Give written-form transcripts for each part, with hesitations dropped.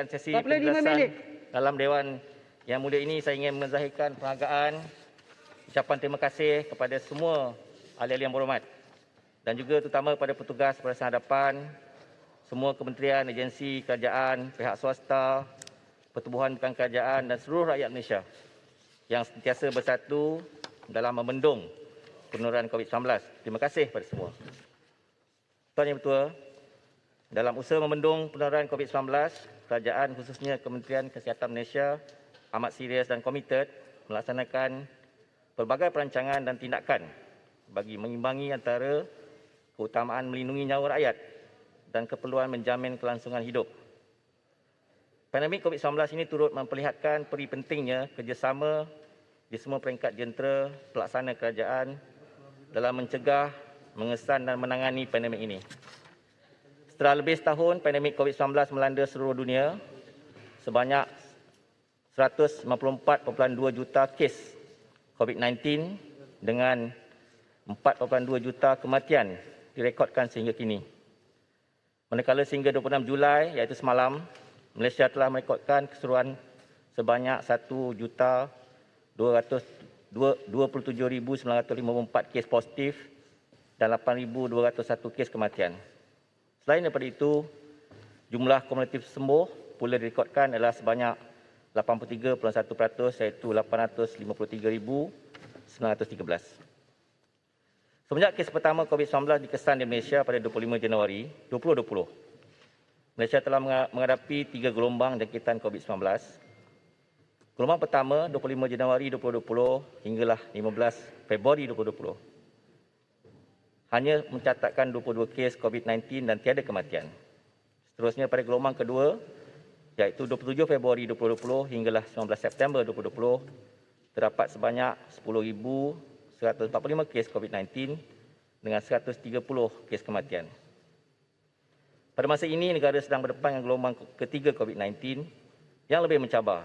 mulakan sesi penjelasan dalam Dewan Yang Mulia ini, saya ingin menzahirkan penghargaan, ucapan terima kasih kepada semua ahli-ahli yang berhormat dan juga terutama kepada petugas Pelaksana Hadapan, semua kementerian, agensi kerajaan, pihak swasta, pertubuhan bukan kerajaan dan seluruh rakyat Malaysia yang sentiasa bersatu dalam membendung penularan COVID-19. Terima kasih kepada semua. Tuan Yang Bertuah, dalam usaha membendung penularan COVID-19, kerajaan khususnya Kementerian Kesihatan Malaysia amat serius dan komited melaksanakan pelbagai perancangan dan tindakan bagi mengimbangi antara keutamaan melindungi nyawa rakyat dan keperluan menjamin kelangsungan hidup. Pandemik COVID-19 ini turut memperlihatkan peri pentingnya kerjasama di semua peringkat jentera pelaksana kerajaan dalam mencegah, mengesan dan menangani pandemik ini. Setelah lebih setahun pandemik COVID-19 melanda seluruh dunia, sebanyak 154.2 juta kes COVID-19 dengan 4.2 juta kematian direkodkan sehingga kini. Manakala sehingga 26 Julai, iaitu semalam, Malaysia telah merekodkan keseluruhan sebanyak 1,227,954 kes positif dan 8,201 kes kematian. Selain daripada itu, jumlah kumulatif sembuh pula direkodkan adalah sebanyak 83.1%, iaitu 853,913. Semenjak kes pertama COVID-19 dikesan di Malaysia pada 25 Januari 2020, Malaysia telah menghadapi 3 gelombang jangkitan COVID-19. Gelombang pertama 25 Januari 2020 hinggalah 15 Februari 2020 hanya mencatatkan 22 kes COVID-19 dan tiada kematian. Seterusnya pada gelombang kedua, iaitu 27 Februari 2020 hinggalah 19 September 2020, terdapat sebanyak 10,145 kes COVID-19 dengan 130 kes kematian. Pada masa ini, negara sedang berdepan dengan gelombang ketiga COVID-19 yang lebih mencabar,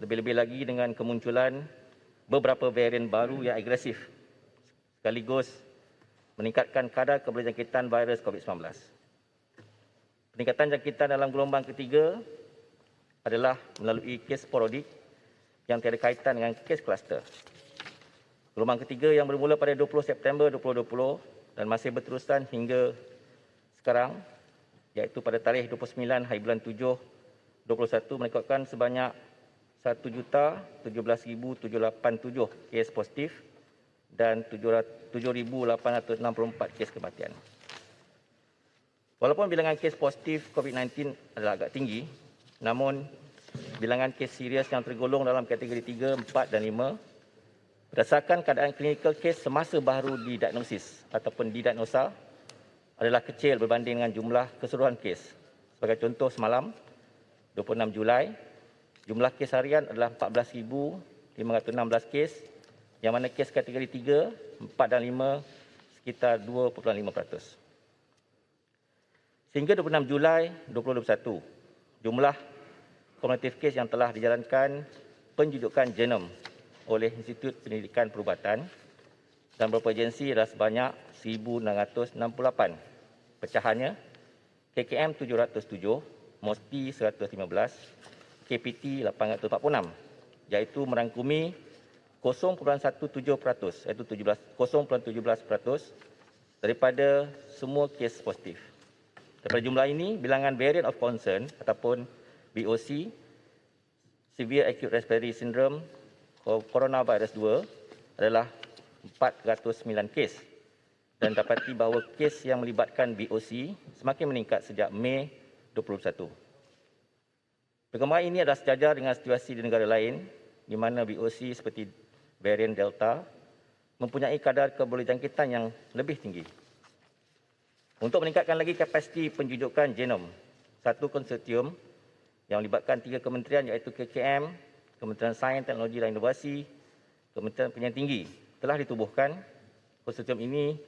lebih-lebih lagi dengan kemunculan beberapa varian baru yang agresif, sekaligus meningkatkan kadar keberjangkitan virus COVID-19. Peningkatan jangkitan dalam gelombang ketiga adalah melalui kes sporadik yang tiada kaitan dengan kes kluster. Gelombang ketiga yang bermula pada 20 September 2020 dan masih berterusan hingga sekarang, iaitu pada tarikh 29 hari bulan 7 2021 merekodkan sebanyak 1,017,787 kes positif dan 7,864 kes kematian. Walaupun bilangan kes positif COVID-19 adalah agak tinggi, namun bilangan kes serius yang tergolong dalam kategori 3, 4 dan 5 berdasarkan keadaan klinikal kes semasa baru didiagnosis ataupun didiagnosa adalah kecil berbanding dengan jumlah keseluruhan kes. Sebagai contoh, semalam 26 Julai, jumlah kes harian adalah 14,516 kes, yang mana kes kategori 3, 4 dan 5 sekitar 2.5%. Sehingga 26 Julai 2021, jumlah kumulatif kes yang telah dijalankan penjujukan genom oleh Institut Pendidikan Perubatan dan beberapa agensi adalah sebanyak 1,668. Pecahannya, KKM 707, MOSPI 115, KPT 846, iaitu merangkumi 0.17%, iaitu 0.17% daripada semua kes positif. Daripada jumlah ini, bilangan variant of concern ataupun VOC, Severe Acute Respiratory Syndrome, Coronavirus 2 adalah 409 kes dan dapati bahawa kes yang melibatkan VOC semakin meningkat sejak Mei 2021. Perkembangan ini adalah sejajar dengan situasi di negara lain di mana VOC seperti varian Delta mempunyai kadar kebolehjangkitan yang lebih tinggi. Untuk meningkatkan lagi kapasiti penjujukan genom, satu konsortium yang melibatkan 3 kementerian iaitu KKM, Kementerian Sains, Teknologi dan Inovasi, Kementerian Pendidikan Tinggi telah ditubuhkan. Konsortium ini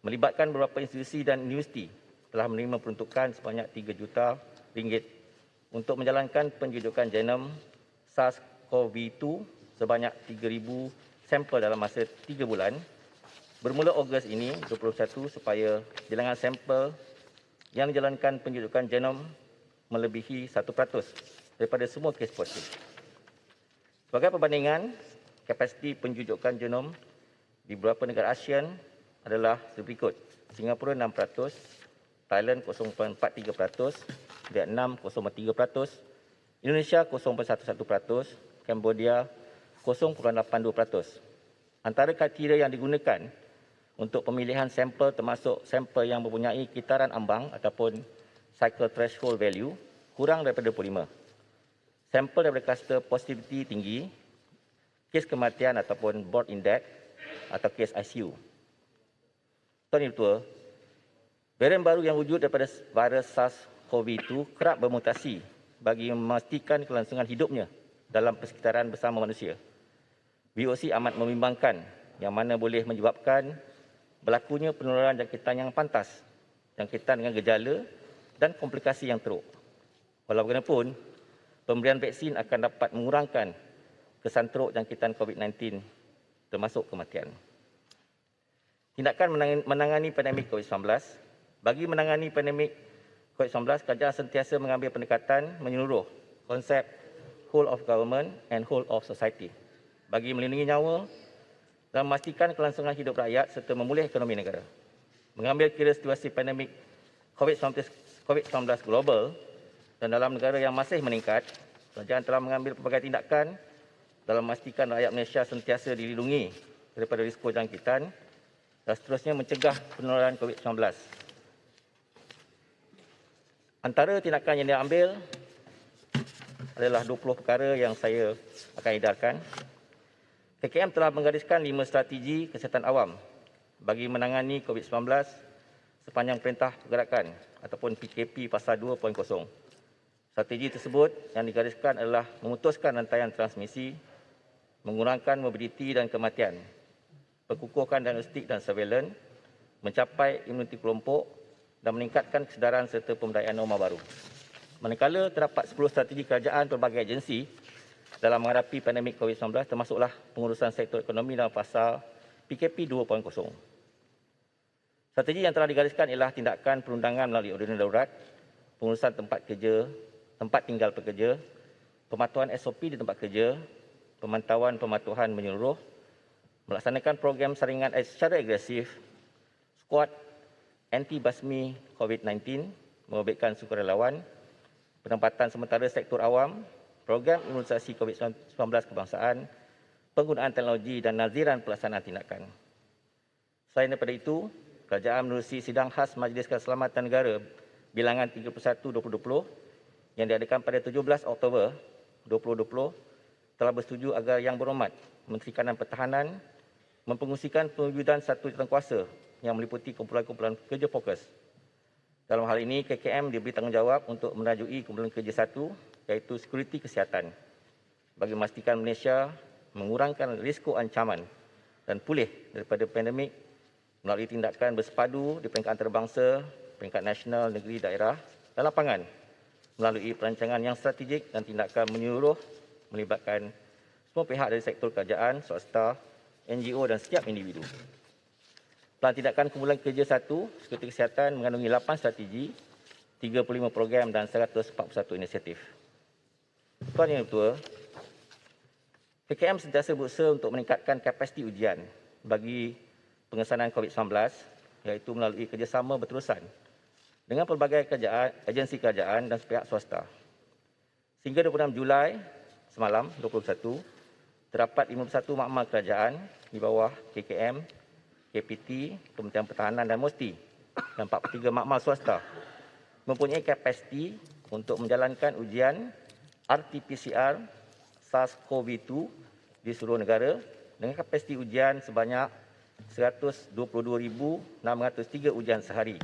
melibatkan beberapa institusi dan universiti telah menerima peruntukan sebanyak 3 juta ringgit untuk menjalankan penjujukan genom SARS-CoV-2 sebanyak 3,000 sampel dalam masa 3 bulan bermula Ogos ini 2021 supaya bilangan sampel yang dijalankan penjujukan genom melebihi 1% daripada semua kes positif. Sebagai perbandingan, kapasiti penjujukan genom di beberapa negara ASEAN adalah berikut. Singapura 6%, Thailand 0.43%, Vietnam 0.3%, Indonesia 0.11%, Cambodia 0.82%. Antara kriteria yang digunakan untuk pemilihan sampel termasuk sampel yang mempunyai kitaran ambang ataupun cycle threshold value kurang daripada 25. Sampel daripada kluster positivity tinggi, kes kematian ataupun board index atau kes ICU. Tuan Yang Ketua, varian baru yang wujud daripada virus SARS-CoV-2 kerap bermutasi bagi memastikan kelangsungan hidupnya dalam persekitaran bersama manusia. BOC amat membimbangkan yang mana boleh menyebabkan berlakunya penularan jangkitan yang pantas, jangkitan dengan gejala dan komplikasi yang teruk. Walau bagaimanapun, pemberian vaksin akan dapat mengurangkan kesan teruk jangkitan COVID-19 termasuk kematian. Tindakan menangani pandemik COVID-19. Bagi menangani pandemik COVID-19, kerajaan sentiasa mengambil pendekatan menyeluruh konsep whole of government and whole of society bagi melindungi nyawa dan memastikan kelangsungan hidup rakyat serta memulih ekonomi negara. Mengambil kira situasi pandemik COVID-19 global dan dalam negara yang masih meningkat, kerajaan telah mengambil pelbagai tindakan dalam memastikan rakyat Malaysia sentiasa dilindungi daripada risiko jangkitan dan seterusnya mencegah penularan COVID-19. Antara tindakan yang diambil adalah 20 perkara yang saya akan edarkan. KKM telah menggariskan 5 strategi kesihatan awam bagi menangani COVID-19 sepanjang Perintah Pergerakan ataupun PKP Pasal 2.0. Strategi tersebut yang digariskan adalah memutuskan rantaian transmisi, mengurangkan mobiliti dan kematian, pengukuhan diagnostik dan surveillance, mencapai imuniti kelompok dan meningkatkan kesedaran serta pemberdayaan norma baru. Manakala terdapat 10 strategi kerajaan pelbagai agensi dalam menghadapi pandemik COVID-19 termasuklah pengurusan sektor ekonomi dalam pasal PKP 2.0. Strategi yang telah digariskan ialah tindakan perundangan melalui ordinan darurat, pengurusan tempat kerja, tempat tinggal pekerja, pematuhan SOP di tempat kerja, pemantauan pematuhan menyeluruh, melaksanakan program saringan secara agresif, skuad anti-basmi COVID-19, membebaskan sukarelawan, penempatan sementara sektor awam, program imunisasi COVID-19 kebangsaan, penggunaan teknologi dan naziran pelaksanaan tindakan. Selain daripada itu, kerajaan menerusi sidang khas Majlis Keselamatan Negara bilangan 31/2020 yang diadakan pada 17 Oktober 2020 telah bersetuju agar Yang Berhormat Menteri Kanan Pertahanan mempengungsikan pewujudan satu jawatankuasa yang meliputi kumpulan-kumpulan kerja fokus. Dalam hal ini, KKM diberi tanggungjawab untuk merajui kumpulan kerja satu, iaitu sekuriti kesihatan, bagi memastikan Malaysia mengurangkan risiko ancaman dan pulih daripada pandemik melalui tindakan bersepadu di peringkat antarabangsa, peringkat nasional, negeri, daerah dan lapangan, melalui perancangan yang strategik dan tindakan menyeluruh melibatkan semua pihak dari sektor kerajaan, swasta, NGO dan setiap individu. Pelan tindakan kumpulan kerja satu, sekuriti kesihatan mengandungi 8 strategi, 35 program dan 141 inisiatif. Tuan Yang Ketua, KKM sentiasa berusaha untuk meningkatkan kapasiti ujian bagi pengesanan COVID-19, iaitu melalui kerjasama berterusan dengan pelbagai agensi kerajaan dan pihak swasta. Sehingga 26 Julai semalam 2021, terdapat 51 makmal kerajaan di bawah KKM, KPT, Kementerian Pertahanan dan MOSTI dan 43 makmal swasta mempunyai kapasiti untuk menjalankan ujian RT-PCR SARS-CoV-2 di seluruh negara dengan kapasiti ujian sebanyak 122,603 ujian sehari.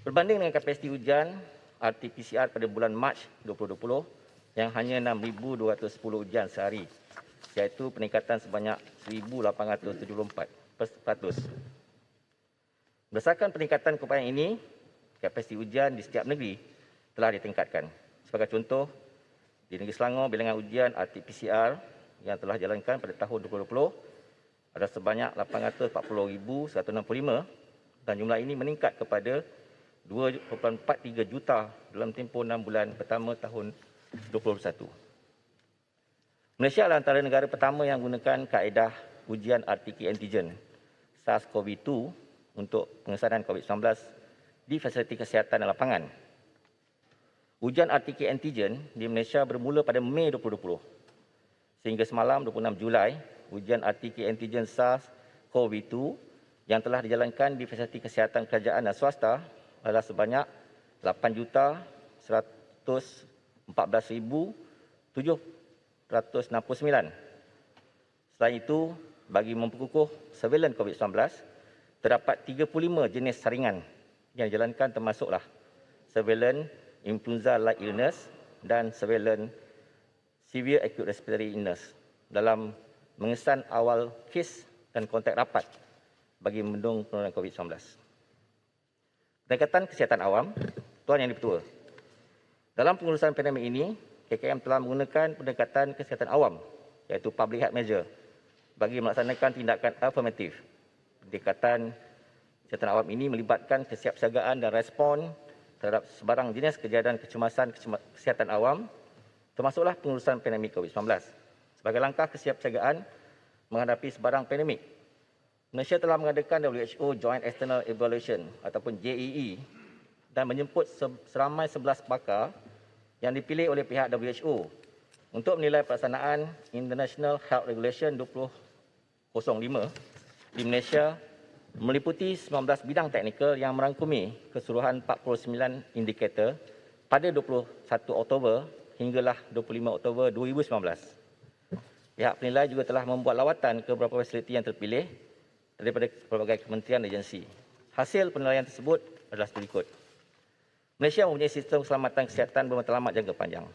Berbanding dengan kapasiti ujian RT-PCR pada bulan Mac 2020 yang hanya 6,210 ujian sehari, iaitu peningkatan sebanyak 1,874%. Berdasarkan peningkatan keupayaan ini, kapasiti ujian di setiap negeri telah ditingkatkan. Sebagai contoh, di negeri Selangor, bilangan ujian RT-PCR yang telah dijalankan pada tahun 2020 ada sebanyak 840,165 dan jumlah ini meningkat kepada 2.43 juta dalam tempoh 6 bulan pertama tahun 2021. Malaysia adalah antara negara pertama yang menggunakan kaedah ujian RT antigen SARS-CoV-2 untuk pengesanan COVID-19 di fasiliti kesihatan dan lapangan. Ujian RT antigen di Malaysia bermula pada Mei 2020. Sehingga semalam 26 Julai, ujian RT antigen SARS-CoV-2 yang telah dijalankan di fasiliti kesihatan kerajaan dan swasta adalah sebanyak 8,114,769. Selain itu, bagi memperkukuh surveillance COVID-19, terdapat 35 jenis saringan yang dijalankan termasuklah surveillance influenza like illness dan surveillance severe acute respiratory illness dalam mengesan awal kes dan kontak rapat bagi membendung penularan COVID-19. Pendekatan kesihatan awam, Tuan Yang di-Pertua. Dalam pengurusan pandemik ini, KKM telah menggunakan pendekatan kesihatan awam iaitu public health measure bagi melaksanakan tindakan afirmatif. Pendekatan kesihatan awam ini melibatkan kesiapsiagaan dan respon terhadap sebarang jenis kejadian kecemasan kesihatan awam, termasuklah pengurusan pandemik COVID-19. Sebagai langkah kesiapsiagaan menghadapi sebarang pandemik, Malaysia telah mengadakan WHO Joint External Evaluation ataupun JEE dan menjemput seramai 11 pakar yang dipilih oleh pihak WHO untuk menilai pelaksanaan International Health Regulation 2005 di Malaysia, meliputi 19 bidang teknikal yang merangkumi keseluruhan 49 indikator pada 21 Oktober hinggalah 25 Oktober 2019. Pihak penilai juga telah membuat lawatan ke beberapa fasiliti yang terpilih daripada pelbagai kementerian dan agensi. Hasil penilaian tersebut adalah seperti berikut. Malaysia mempunyai sistem keselamatan kesihatan bermatlamat jangka panjang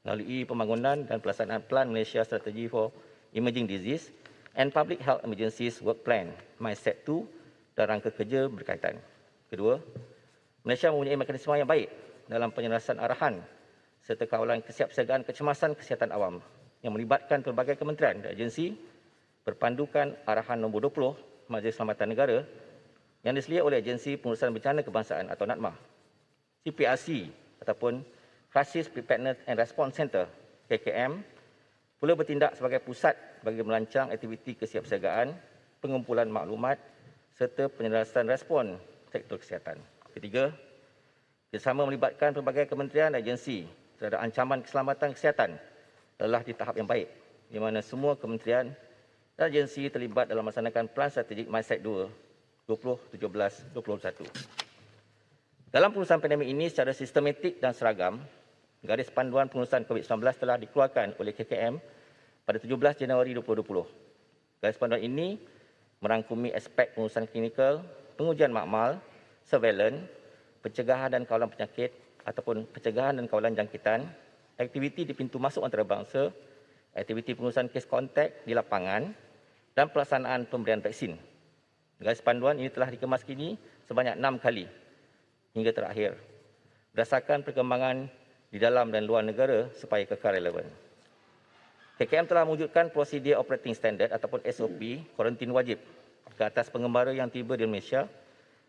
melalui pembangunan dan pelaksanaan Plan Malaysia Strategy for Emerging Disease and Public Health Emergencies Work Plan (MySET 2) dan rangka kerja berkaitan. Kedua, Malaysia mempunyai mekanisme yang baik dalam penyelesaian arahan serta kawalan kesiapsiagaan kecemasan kesihatan awam yang melibatkan pelbagai kementerian dan agensi berpandukan arahan nombor 20 Majlis Keselamatan Negara yang diselia oleh Agensi Pengurusan Bencana Kebangsaan atau NADMA, CPRC ataupun Crisis Preparedness and Response Center KKM pula bertindak sebagai pusat bagi merancang aktiviti kesiapsiagaan, pengumpulan maklumat serta penyelesaian respon sektor kesihatan. Ketiga, kerjasama melibatkan pelbagai kementerian dan agensi terhadap ancaman keselamatan kesihatan adalah di tahap yang baik, di mana semua kementerian dan agensi terlibat dalam melaksanakan Plan Strategik MySET 2 2017-2021. Dalam pengurusan pandemik ini secara sistematik dan seragam, garis panduan pengurusan COVID-19 telah dikeluarkan oleh KKM pada 17 Januari 2020. Garis panduan ini merangkumi aspek pengurusan klinikal, pengujian makmal, surveillance, pencegahan dan kawalan penyakit ataupun pencegahan dan kawalan jangkitan, aktiviti di pintu masuk antarabangsa, aktiviti pengurusan kes kontak di lapangan dan pelaksanaan pemberian vaksin. Garis panduan ini telah dikemas kini sebanyak 6 kali hingga terakhir berdasarkan perkembangan di dalam dan luar negara supaya kekal relevan. KKM telah mewujudkan prosedur operating standard ataupun SOP kuarantin wajib ke atas pengembara yang tiba di Malaysia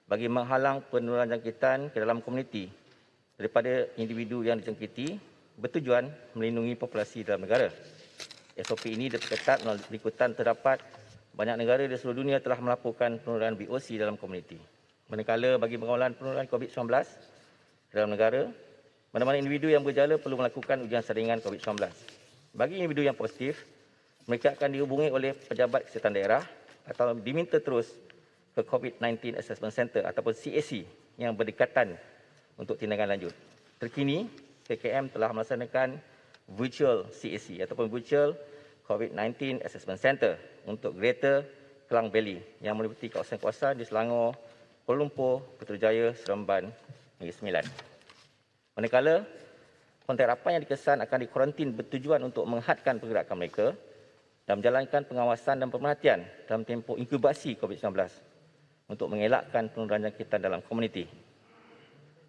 bagi menghalang penularan jangkitan ke dalam komuniti daripada individu yang dijangkiti bertujuan melindungi populasi dalam negara. SOP ini diperketat melalui ikutan terdapat banyak negara di seluruh dunia telah melaporkan penularan BOC dalam komuniti. Manakala bagi pengawalan penularan COVID-19 dalam negara, mana-mana individu yang bergejala perlu melakukan ujian saringan COVID-19. Bagi individu yang positif, mereka akan dihubungi oleh pejabat kesihatan daerah atau diminta terus ke COVID-19 Assessment Center ataupun CAC yang berdekatan untuk tindakan lanjut. Terkini, KKM telah melaksanakan virtual CAC ataupun virtual COVID-19 Assessment Center untuk Greater Klang Valley yang meliputi kawasan-kawasan di Selangor, Kuala Lumpur, Putrajaya, Seremban, Negeri Sembilan. Manakala kontak rapat yang dikesan akan dikuarantin bertujuan untuk menghadkan pergerakan mereka dan menjalankan pengawasan dan pemerhatian dalam tempoh inkubasi COVID-19 untuk mengelakkan penularan jangkitan dalam komuniti.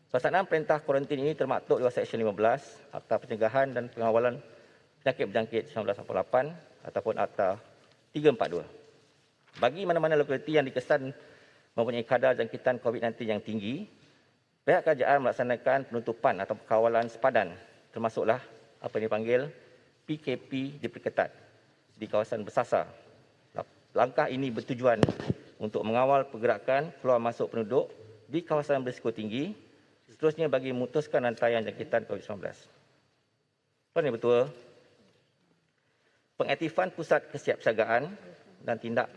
Pelaksanaan perintah kuarantin ini termaktub dalam Seksyen 15 Akta Pencegahan dan Pengawalan Penyakit Berjangkit 1988 ataupun Akta 342. Bagi mana-mana lokaliti yang dikesan mempunyai kadar jangkitan COVID-19 yang tinggi, Pihak kerajaan melaksanakan penutupan atau kawalan sepadan, termasuklah apa yang dipanggil PKP diperketat di kawasan bersasar. Langkah ini bertujuan untuk mengawal pergerakan keluar masuk penduduk di kawasan berisiko tinggi, seterusnya bagi memutuskan rantaian jangkitan COVID-19. Tuan Yang Bertuah, pengaktifan pusat kesiapsiagaan dan tindak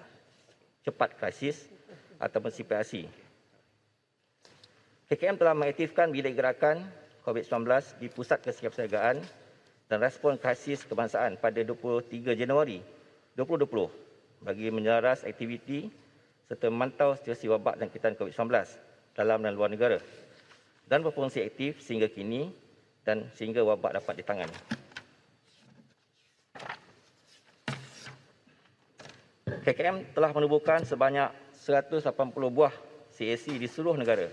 cepat krisis ataupun CPRC. KKM telah mengaktifkan bilik gerakan COVID-19 di Pusat Kesiapsiagaan dan Respon Krisis Kebangsaan pada 23 Januari 2020 bagi menyelaras aktiviti serta memantau situasi wabak jangkitan COVID-19 dalam dan luar negara dan berfungsi aktif sehingga kini dan sehingga wabak dapat ditangani. KKM telah menubuhkan sebanyak 180 buah CAC di seluruh negara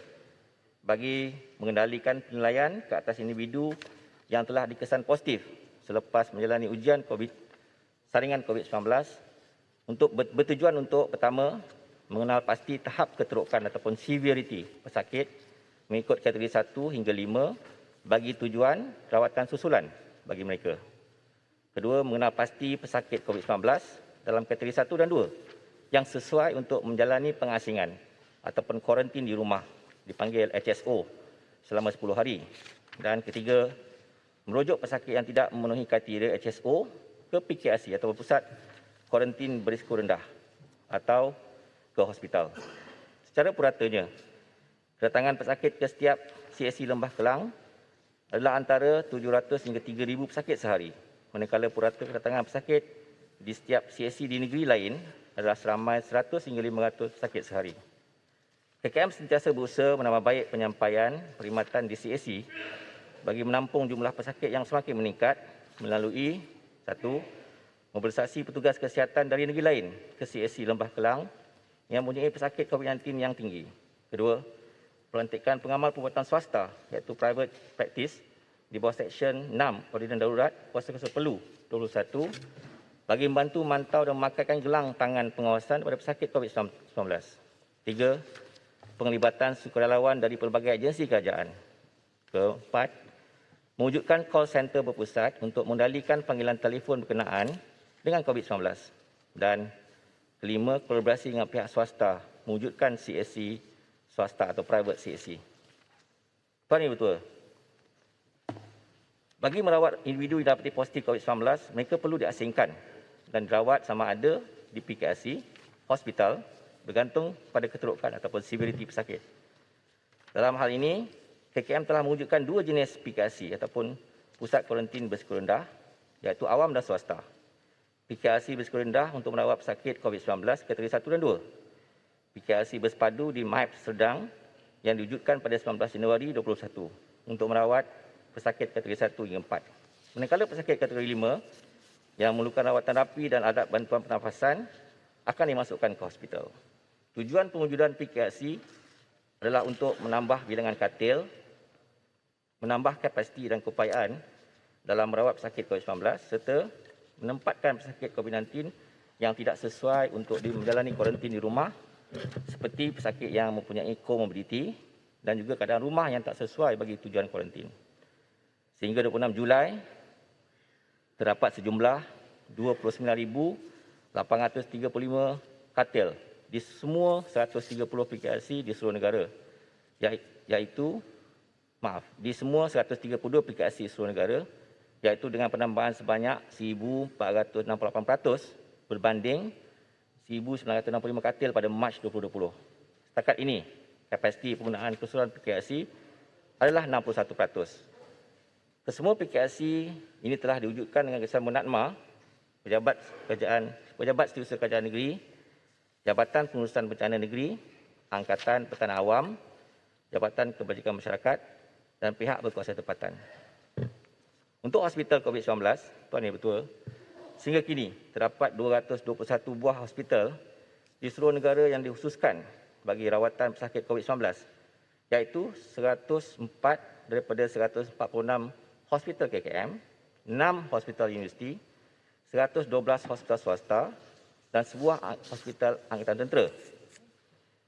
bagi mengendalikan penilaian ke atas individu yang telah dikesan positif selepas menjalani ujian saringan COVID-19 untuk bertujuan untuk pertama, mengenal pasti tahap keterukan ataupun severity pesakit mengikut kategori 1 hingga 5 bagi tujuan rawatan susulan bagi mereka. Kedua, mengenal pasti pesakit COVID-19 dalam kategori 1 dan 2 yang sesuai untuk menjalani pengasingan ataupun kuarantin di rumah dipanggil HSO selama 10 hari. Dan ketiga, merujuk pesakit yang tidak memenuhi kriteria HSO ke PKRC atau Pusat Kuarantin Berisiko Rendah atau ke hospital. Secara puratanya, kedatangan pesakit ke setiap CAC Lembah Kelang adalah antara 700 hingga 3,000 pesakit sehari. Manakala purata kedatangan pesakit di setiap CAC di negeri lain adalah seramai 100 hingga 500 pesakit sehari. KKM sentiasa berusaha menambah baik penyampaian perkhidmatan di CAC bagi menampung jumlah pesakit yang semakin meningkat melalui 1. Mobilisasi petugas kesihatan dari negeri lain ke CAC Lembah Kelang yang mempunyai pesakit COVID-19 yang tinggi. Kedua, pelantikan pengamal perubatan swasta iaitu private practice di bawah Seksyen 6 Ordinan Darurat Kuasa Kuasa Perlu 21 bagi membantu mantau dan memakaikan gelang tangan pengawasan pada pesakit COVID-19. 3. Penglibatan sukarelawan dari pelbagai agensi kerajaan. Keempat, mewujudkan call center berpusat untuk mengendalikan panggilan telefon berkenaan dengan COVID-19. Dan kelima, kolaborasi dengan pihak swasta mewujudkan CAC swasta atau private CAC. Tuan Yang Bertuah, bagi merawat individu yang dapati positif COVID-19, mereka perlu diasingkan dan dirawat sama ada di PKRC, hospital, bergantung pada keterukan ataupun severity pesakit. Dalam hal ini, KKM telah mewujudkan dua jenis PKRC ataupun Pusat Kuarantin Berisiko Rendah, iaitu awam dan swasta. PKRC berisiko rendah untuk merawat pesakit COVID-19 kategori 1 dan 2. PKRC bersepadu di MAIP Serdang yang diwujudkan pada 19 Januari 2021 untuk merawat pesakit kategori 1 hingga 4. Manakala pesakit kategori 5 yang memerlukan rawatan rapi dan alat bantuan pernafasan akan dimasukkan ke hospital. Tujuan pewujudan PKRC adalah untuk menambah bilangan katil, menambah kapasiti dan keupayaan dalam merawat pesakit COVID-19 serta menempatkan pesakit COVID-19 yang tidak sesuai untuk menjalani kuarantin di rumah seperti pesakit yang mempunyai comorbidity dan juga keadaan rumah yang tak sesuai bagi tujuan kuarantin. Sehingga 26 Julai, terdapat sejumlah 29,835 katil di semua 130 PKRC di seluruh negara, di semua 132 PKRC di seluruh negara, iaitu dengan penambahan sebanyak 1,468% berbanding 1,965 katil pada Mac 2020. Setakat ini, kapasiti penggunaan keseluruhan PKRC adalah 61%. Kesemua PKRC ini telah diwujudkan dengan kerjasama NADMA, Pejabat Setiausaha Kerajaan Negeri, Jabatan Pengurusan Bencana Negeri, Angkatan Pertahanan Awam, Jabatan Kebajikan Masyarakat dan pihak berkuasa tempatan. Untuk hospital COVID-19, Tuan Yang Bertuah, sehingga kini terdapat 221 buah hospital di seluruh negara yang dikhususkan bagi rawatan pesakit COVID-19, iaitu 104 daripada 146 hospital KKM, 6 hospital universiti, 112 hospital swasta dan sebuah hospital angkatan tentera.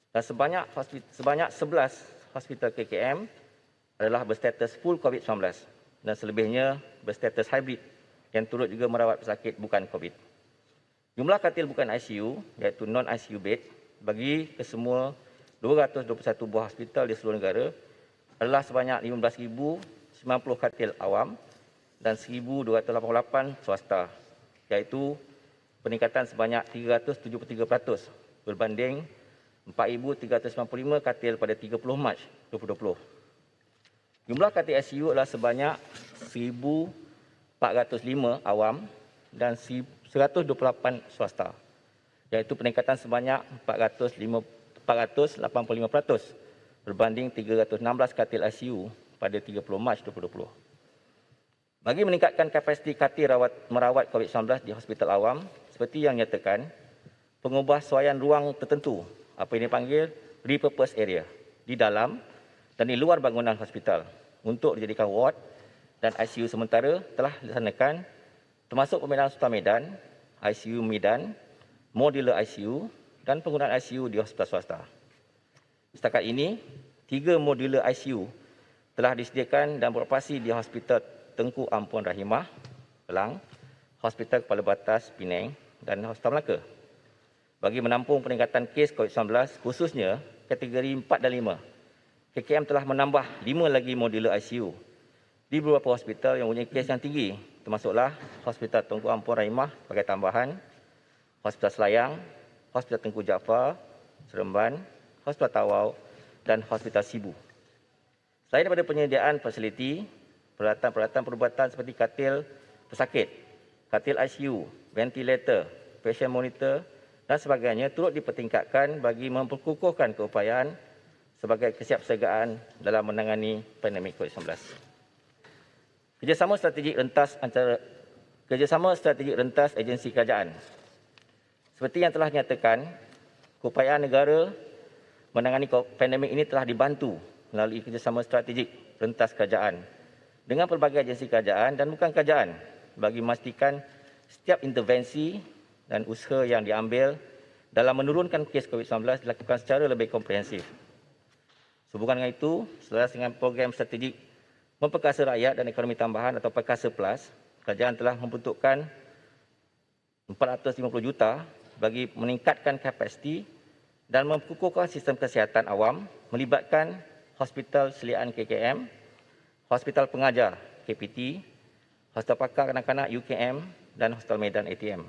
Dan sebanyak 11 hospital KKM adalah berstatus full COVID-19 dan selebihnya berstatus hybrid yang turut juga merawat pesakit bukan COVID. Jumlah katil bukan ICU iaitu non-ICU bed bagi kesemua 221 buah hospital di seluruh negara adalah sebanyak 15,090 katil awam dan 1,288 swasta, iaitu peningkatan sebanyak 373% berbanding 4,395 katil pada 30 Mac 2020. Jumlah katil ICU adalah sebanyak 1,405 awam dan 128 swasta, iaitu peningkatan sebanyak 485% berbanding 316 katil ICU pada 30 Mac 2020. Bagi meningkatkan kapasiti katil merawat COVID-19 di hospital awam, seperti yang nyatakan, pengubahsuaian ruang tertentu, apa yang dipanggil repurpose area, di dalam dan di luar bangunan hospital untuk dijadikan ward dan ICU sementara telah dilaksanakan, termasuk pembinaan hospital Medan, ICU Medan, modular ICU dan penggunaan ICU di hospital swasta. Setakat ini, 3 modular ICU telah disediakan dan beroperasi di Hospital Tengku Ampuan Rahimah, Pelang, Hospital Kepala Batas, Penang dan Hospital Melaka. Bagi menampung peningkatan kes COVID-19, khususnya kategori 4 dan 5, KKM telah menambah 5 lagi modular ICU di beberapa hospital yang mempunyai kes yang tinggi, termasuklah Hospital Tengku Ampuan Rahimah sebagai tambahan, Hospital Selayang, Hospital Tengku Jaafar, Seremban, Hospital Tawau dan Hospital Sibu. Selain daripada penyediaan fasiliti, peralatan-peralatan perubatan seperti katil pesakit, katil ICU, ventilator, patient monitor dan sebagainya turut dipertingkatkan bagi memperkukuhkan keupayaan sebagai kesiapsiagaan dalam menangani pandemik COVID-19. Kerjasama strategik rentas agensi kerajaan. Seperti yang telah dinyatakan, keupayaan negara menangani pandemik ini telah dibantu melalui kerjasama strategik rentas kerajaan dengan pelbagai agensi kerajaan dan bukan kerajaan bagi memastikan setiap intervensi dan usaha yang diambil dalam menurunkan kes COVID-19 dilakukan secara lebih komprehensif. Sehubungan dengan itu, selaras dengan program strategik memperkasa rakyat dan ekonomi tambahan atau Perkasa Plus, kerajaan telah membentukkan 450 juta bagi meningkatkan kapasiti dan memperkukuhkan sistem kesihatan awam melibatkan Hospital Seliaan KKM, Hospital Pengajar KPT, Hospital Pakar Kanak-kanak UKM dan Hospital Medan ATM.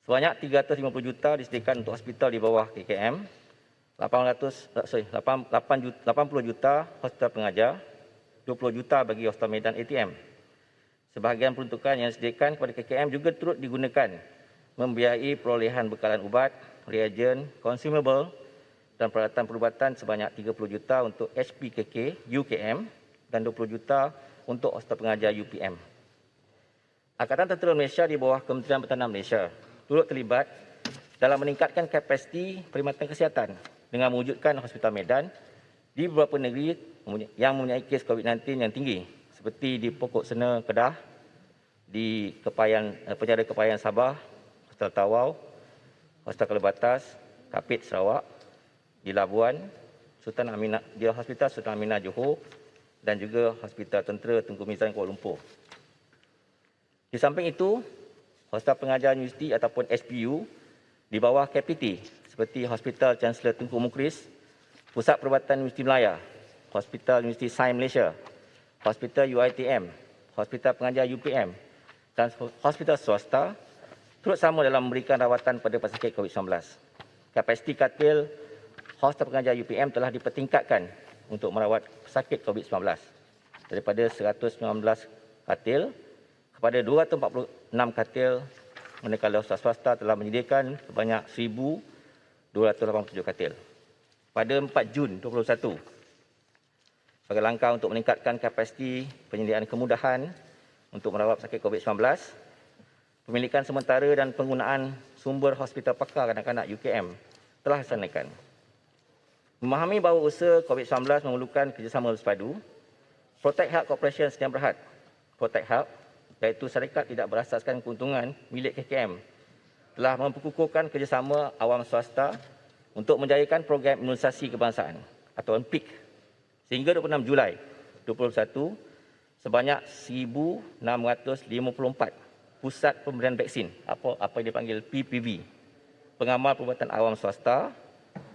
Sebanyak 350 juta disediakan untuk hospital di bawah KKM, 80 juta Hospital Pengajar, 20 juta bagi Hospital Medan ATM. Sebahagian peruntukan yang disediakan kepada KKM juga turut digunakan membiayai perolehan bekalan ubat, reagen, consumable dan peralatan perubatan sebanyak 30 juta untuk HPKK UKM dan 20 juta untuk Hospital Pengajar UPM. Angkatan Tentera Malaysia di bawah Kementerian Pertahanan Malaysia turut terlibat dalam meningkatkan kapasiti perkhidmatan kesihatan dengan mewujudkan Hospital Medan di beberapa negeri yang mempunyai kes COVID-19 yang tinggi seperti di Pokok Sena, Kedah, di Penjara Kepayan Sabah, Hospital Tawau, Hospital Kelabatas, Kapit Sarawak, di Labuan, di Hospital Sultan Aminah Johor dan juga Hospital Tentera Tengku Mizan Kuala Lumpur. Di samping itu, Hospital Pengajar Universiti ataupun SPU di bawah KPT seperti Hospital Chancellor Tengku Mukris, Pusat Perubatan Universiti Melaya, Hospital Universiti Sains Malaysia, Hospital UiTM, Hospital Pengajar UPM dan hospital swasta turut sama dalam memberikan rawatan pada pesakit COVID-19. Kapasiti katil Hospital Pengajar UPM telah dipertingkatkan untuk merawat pesakit COVID-19 daripada 119 katil kepada 246 katil, manakala hospital swasta telah menyediakan sebanyak 1,287 katil. Pada 4 Jun 2021, sebagai langkah untuk meningkatkan kapasiti penyediaan kemudahan untuk merawat pesakit COVID-19, pemilikan sementara dan penggunaan sumber Hospital Pakar Kanak-kanak UKM telah dilaksanakan. Memahami bahawa usaha COVID-19 memerlukan kerjasama bersepadu, Protect Health Corporation Sdn Bhd, Protect Health, iaitu syarikat tidak berasaskan keuntungan milik KKM, telah memperkukuhkan kerjasama awam swasta untuk menjayakan program imunisasi kebangsaan atau peak. Sehingga 26 Julai 2021, sebanyak 1,654 pusat pemberian vaksin apa yang dipanggil PPV, pengamal perubatan awam swasta,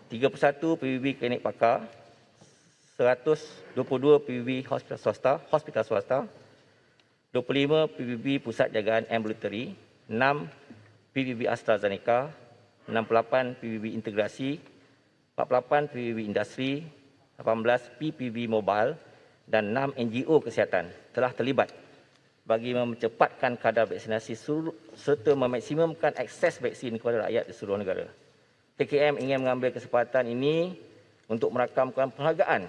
31 PPV klinik pakar, 122 PPV hospital swasta, 25 PPV pusat jagaan ambulatory, 6 PPV AstraZeneca, 68 PPV integrasi, 48 PPV industri, 18 PPV mobile dan 6 NGO kesihatan telah terlibat bagi mempercepatkan kadar vaksinasi serta memaksimumkan akses vaksin kepada rakyat di seluruh negara. KKM ingin mengambil kesempatan ini untuk merakamkan penghargaan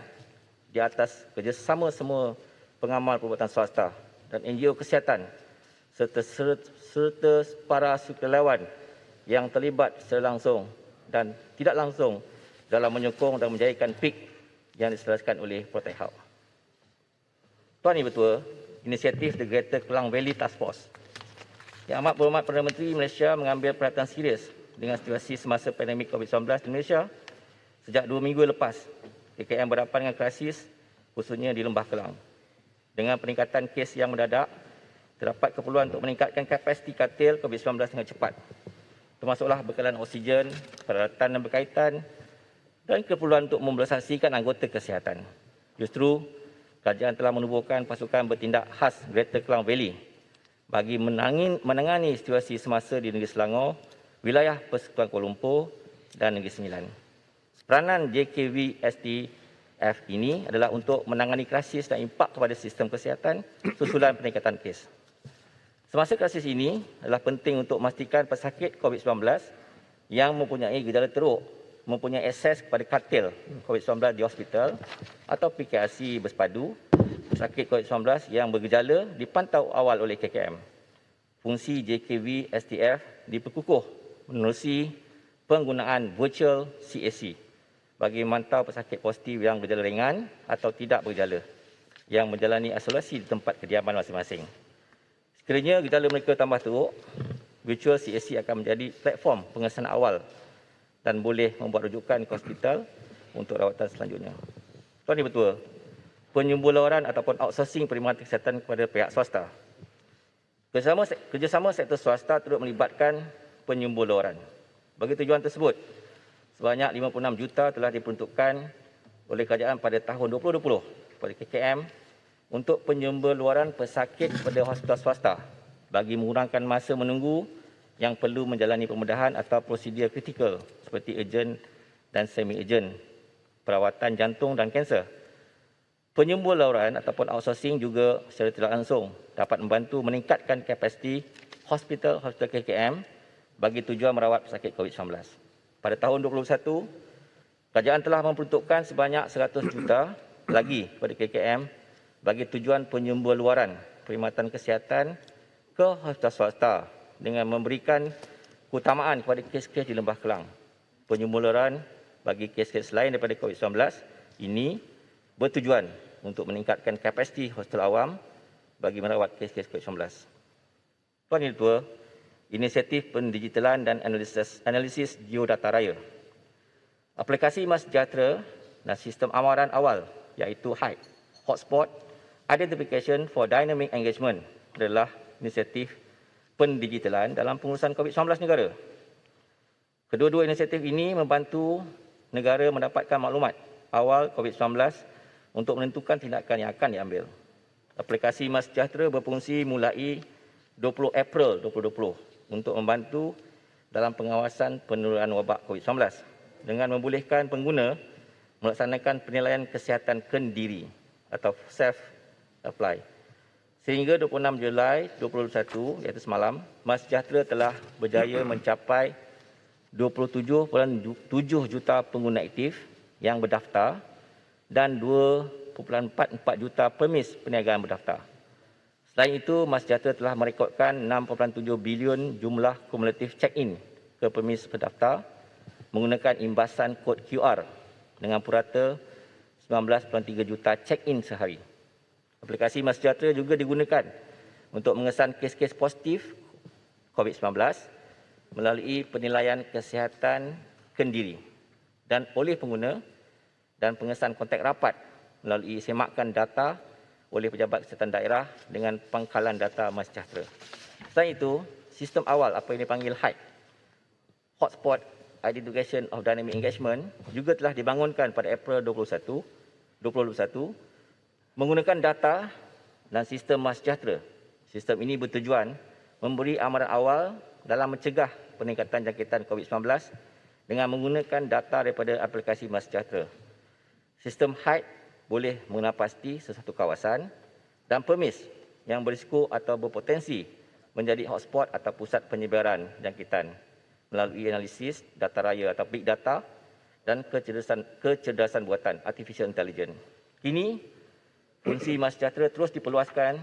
di atas kerjasama semua pengamal perubatan swasta dan NGO kesihatan serta para sukarelawan yang terlibat secara langsung dan tidak langsung dalam menyokong dan menjayakan PIK yang diselaraskan oleh Protect Hub. Tuan Ibu Ketua, inisiatif The Greater Klang Valley Task Force. Yang amat berhormat Perdana Menteri Malaysia mengambil perhatian serius dengan situasi semasa pandemik COVID-19 di Malaysia. Sejak 2 minggu lepas, KKM berhadapan dengan krisis khususnya di Lembah Kelang. Dengan peningkatan kes yang mendadak, terdapat keperluan untuk meningkatkan kapasiti katil COVID-19 dengan cepat. Termasuklah bekalan oksigen, peralatan dan berkaitan dan keperluan untuk membelasasikan anggota kesihatan. Justru, kerajaan telah menubuhkan pasukan bertindak khas Greater Klang Valley bagi menangani situasi semasa di Negeri Selangor, wilayah Persekutuan Kuala Lumpur dan Negeri Sembilan. Peranan JKV STF ini adalah untuk menangani krisis dan impak kepada sistem kesihatan susulan peningkatan kes. Semasa krisis ini adalah penting untuk memastikan pesakit COVID-19 yang mempunyai gejala teruk mempunyai akses kepada katil COVID-19 di hospital atau PKRC bersepadu. Pesakit COVID-19 yang bergejala dipantau awal oleh KKM. Fungsi JKV STF diperkukuh menerusi penggunaan virtual CAC bagi memantau pesakit positif yang bergejala ringan atau tidak bergejala yang menjalani isolasi di tempat kediaman masing-masing. Sekiranya gejala mereka tambah teruk, virtual CAC akan menjadi platform pengesanan awal dan boleh membuat rujukan ke hospital untuk rawatan selanjutnya. Tuan Ibu Ketua, penyumbularan ataupun outsourcing perkhidmatan kesihatan kepada pihak swasta. Kerjasama sektor swasta turut melibatkan penyumbularan. Bagi tujuan tersebut, sebanyak 56 juta telah diperuntukkan oleh kerajaan pada tahun 2020 kepada KKM untuk penyumbularan pesakit kepada hospital swasta bagi mengurangkan masa menunggu yang perlu menjalani pembedahan atau prosedur kritikal seperti urgent dan semi-urgent, perawatan jantung dan kanser. Penyumbularan ataupun outsourcing juga secara tidak langsung dapat membantu meningkatkan kapasiti hospital KKM bagi tujuan merawat pesakit COVID-19. Pada tahun 2021, kerajaan telah memperuntukkan sebanyak 100 juta lagi kepada KKM bagi tujuan penyumbularan perkhidmatan kesihatan ke hospital swasta dengan memberikan keutamaan kepada kes-kes di Lembah Kelang. Penyumbularan bagi kes-kes lain daripada COVID-19 ini bertujuan untuk meningkatkan kapasiti hospital awam bagi merawat kes-kes COVID-19. Tuan Ibu Ketua, inisiatif pendigitalan dan analisis geodata raya. Aplikasi MySejahtera dan sistem amaran awal iaitu HIDE, Hotspot Identification for Dynamic Engagement adalah inisiatif pendigitalan dalam pengurusan COVID-19 negara. Kedua-dua inisiatif ini membantu negara mendapatkan maklumat awal COVID-19 untuk menentukan tindakan yang akan diambil. Aplikasi MySejahtera berfungsi mulai 20 April 2020 untuk membantu dalam pengawasan penularan wabak COVID-19 dengan membolehkan pengguna melaksanakan penilaian kesihatan kendiri atau self-apply. Sehingga 26 Julai 2021, iaitu semalam, MySejahtera telah berjaya mencapai 27.7 juta pengguna aktif yang berdaftar dan 2.44 juta permis perniagaan berdaftar. Selain itu, MySejahtera telah merekodkan 6.7 bilion jumlah kumulatif check-in ke permis berdaftar menggunakan imbasan kod QR dengan purata 19.3 juta check-in sehari. Aplikasi MySejahtera juga digunakan untuk mengesan kes-kes positif COVID-19 melalui penilaian kesihatan kendiri dan oleh pengguna dan pengesahan kontak rapat melalui semakan data oleh pejabat kesihatan daerah dengan pangkalan data MySejahtera. Selain itu, sistem awal apa yang dipanggil HIDE, Hotspot Identification of Dynamic Engagement, juga telah dibangunkan pada April 2021 menggunakan data dan sistem MySejahtera. Sistem ini bertujuan memberi amaran awal dalam mencegah peningkatan jangkitan COVID-19 dengan menggunakan data daripada aplikasi MySejahtera. Sistem HIDE boleh mengenal pasti sesuatu kawasan dan permis yang berisiko atau berpotensi menjadi hotspot atau pusat penyebaran jangkitan melalui analisis data raya atau big data dan kecerdasan buatan artificial intelligence. Kini, fungsi MySejahtera terus diperluaskan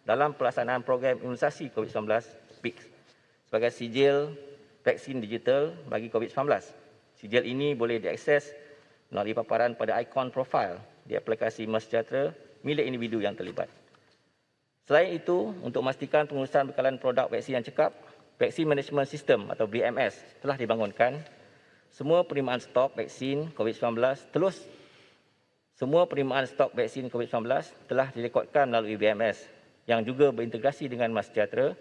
dalam pelaksanaan program imunisasi COVID-19 PICS sebagai sijil vaksin digital bagi COVID-19. Sijil ini boleh diakses melalui paparan pada ikon profil di aplikasi MySejahtera milik individu yang terlibat. Selain itu, untuk memastikan pengurusan bekalan produk vaksin yang cekap, Vaksin Management System atau VMS telah dibangunkan. Semua penerimaan stok vaksin COVID-19 telah direkodkan melalui VMS yang juga berintegrasi dengan MySejahtera,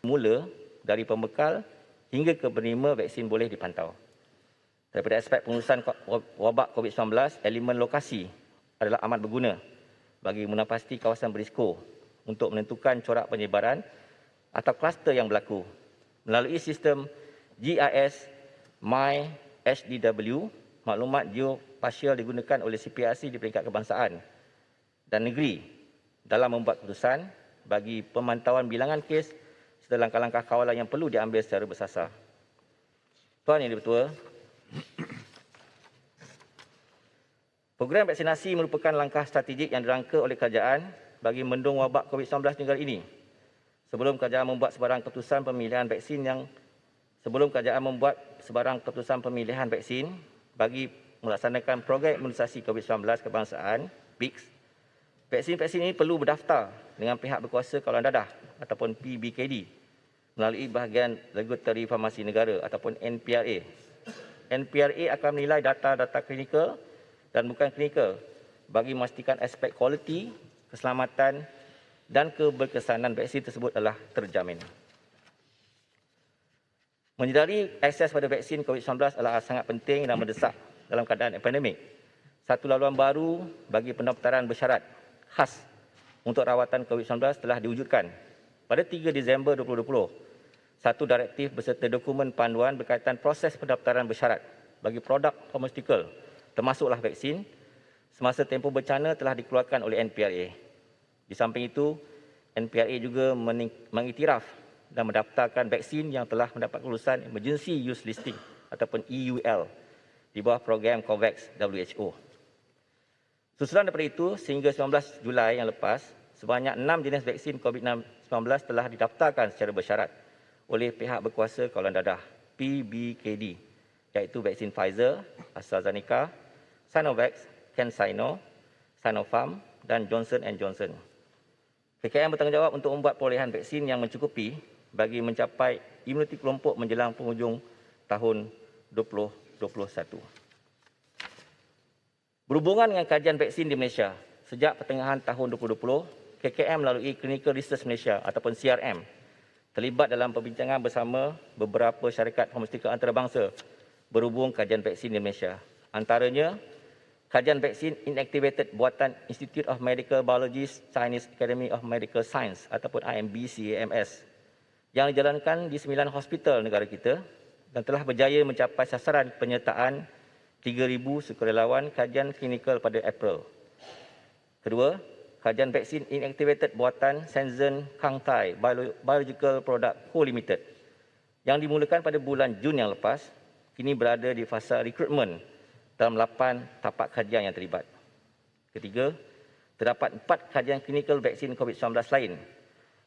mula dari pembekal hingga ke penerima vaksin boleh dipantau. Daripada aspek pengurusan wabak COVID-19, elemen lokasi adalah amat berguna bagi menapasti kawasan berisiko untuk menentukan corak penyebaran atau kluster yang berlaku. Melalui sistem GIS MyHDW, maklumat geospasial digunakan oleh CPRC di peringkat kebangsaan dan negeri dalam membuat keputusan bagi pemantauan bilangan kes serta langkah-langkah kawalan yang perlu diambil secara bersasar. Tuan Yang Di-Pertua, program vaksinasi merupakan langkah strategik yang dirangka oleh kerajaan bagi mendung wabak COVID-19 di negara ini. Sebelum kerajaan membuat sebarang keputusan pemilihan vaksin bagi melaksanakan program imunisasi COVID-19 kebangsaan PICS, vaksin-vaksin ini perlu berdaftar dengan pihak berkuasa kawalan dadah ataupun PBKD melalui bahagian Regulatory Farmasi Negara ataupun NPRA. NPRA akan menilai data-data klinikal dan bukan klinikal bagi memastikan aspek kualiti, keselamatan dan keberkesanan vaksin tersebut adalah terjamin. Menyedari akses pada vaksin COVID-19 adalah sangat penting dan mendesak dalam keadaan pandemik. Satu laluan baru bagi pendaftaran bersyarat khas untuk rawatan COVID-19 telah diwujudkan. Pada 3 Disember 2020, satu direktif beserta dokumen panduan berkaitan proses pendaftaran bersyarat bagi produk farmaceutical termasuklah vaksin semasa tempoh bencana telah dikeluarkan oleh NPRA. Di samping itu, NPRA juga mengiktiraf dan mendaftarkan vaksin yang telah mendapat kelulusan Emergency Use Listing ataupun EUL di bawah program COVAX WHO. Susulan daripada itu, sehingga 19 Julai yang lepas, sebanyak 6 jenis vaksin COVID-19 telah didaftarkan secara bersyarat oleh pihak berkuasa kawalan dadah PBKD, iaitu vaksin Pfizer, AstraZeneca, Sinovac, CanSino, Sinopharm dan Johnson & Johnson. KKM bertanggungjawab untuk membuat perolehan vaksin yang mencukupi bagi mencapai imuniti kelompok menjelang penghujung tahun 2021. Berhubungan dengan kajian vaksin di Malaysia, sejak pertengahan tahun 2020, KKM melalui Clinical Research Malaysia ataupun CRM terlibat dalam perbincangan bersama beberapa syarikat farmaseutical antarabangsa berhubung kajian vaksin di Malaysia. Antaranya, kajian vaksin inactivated buatan Institute of Medical Biology Chinese Academy of Medical Science ataupun IMBCAMS yang dijalankan di 9 hospital negara kita dan telah berjaya mencapai sasaran penyertaan 3,000 sukarelawan kajian klinikal pada April. Kedua, kajian vaksin inactivated buatan Shenzhen Kangtai Biological Product Co Limited yang dimulakan pada bulan Jun yang lepas, kini berada di fasa rekrutmen dalam 8 tapak kajian yang terlibat. Ketiga, terdapat 4 kajian klinikal vaksin COVID-19 lain